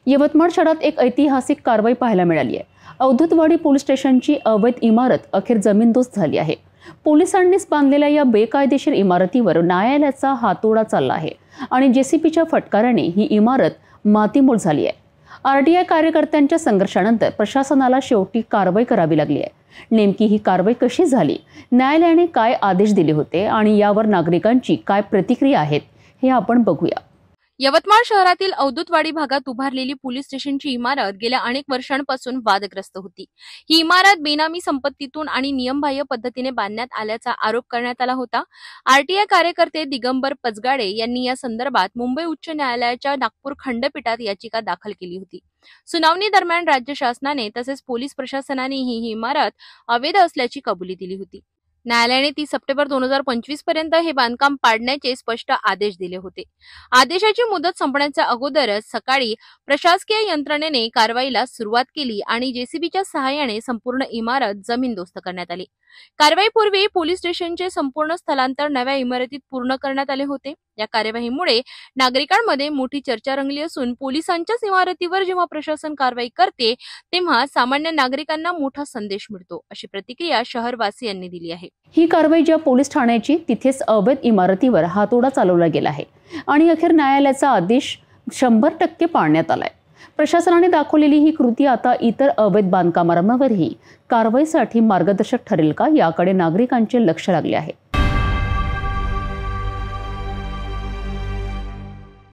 यवतमाळ शहरात एक ऐतिहासिक कारवाई पाहायला मिळाली आहे। अवधूतवाडी पोलीस स्टेशनची अवैध इमारत अखेर जमीनदोस्त झाली आहे। पोलिसांनीच बांधलेल्या या बेकायदेशीर इमारतीवर न्यायालयाचा हातोडा चालला आहे आणि जेसीबीच्या फटकाराने ही इमारत मातीमोल झाली आहे। आरटीआय कार्यकर्त्यांच्या संघर्षानंतर प्रशासनाला शेवटी कारवाई करावी लागली आहे। नेमकी ही कारवाई कशी झाली, न्यायालयाने काय आदेश दिले होते आणि यावर नागरिकांची काय प्रतिक्रिया आहेत हे आपण बघूया। यवतमाळ शहरातील अवधूतवाडी भागात उभारलेली पोलीस स्टेशनची इमारत गेल्या अनेक वर्षांपासून वादग्रस्त होती। ही इमारत बेनामी संपत्तीतून आणि नियमबाह्य पद्धतीने बांधण्यात आल्याचा आरोप करण्यात आला होता। आरटीआय कार्यकर्ते दिगंबर पचगाडे यांनी या संदर्भात मुंबई उच्च न्यायालयाच्या नागपूर खंडपीठात याचिका दाखल केली होती। सुनावणी दरम्यान राज्य शासनाने तसेच पोलीस प्रशासनानेही ही इमारत अवैध असल्याची कबुली दिली होती। न्यायालयाने 30 सप्टेंबर 2025 पर्यंत हे बांधकाम पाडण्याचे स्पष्ट आदेश दिले होते। आदेशाची मुदत संपण्याच्या अगोदरच सकाळी प्रशासकीय यंत्रणेने कारवाईला सुरुवात केली आणि जेसीबीच्या सहाय्याने संपूर्ण इमारत जमीनदोस्त करण्यात आली। कारवाईपूर्वी पोलीस स्टेशनचे संपूर्ण स्थलांतर नव्या इमारतीत पूर्ण करण्यात आले होते। या कार्यवाहीमुळे नागरिकांमध्ये मोठी चर्चा रंगली असून पोलिसांच्याच इमारतीवर जेव्हा प्रशासन कारवाई करते तेव्हा सामान्य नागरिकांना मोठा संदेश मिळतो, अशी प्रतिक्रिया शहरवासियांनी दिली आहे। ही कारवाई ज्या पोलीस ठाण्याची तिथेच अवैध इमारतीवर हातोडा चालवला गेला आहे आणि अखेर न्यायालयाचा आदेश 100% पाळण्यात आलाय। प्रशासनाने दाखवलेली ही कृती आता इतर अवैध बांधकामांवरही कारवाईसाठी मार्गदर्शक ठरेल का, याकडे नागरिकांचे लक्ष लागले आहे।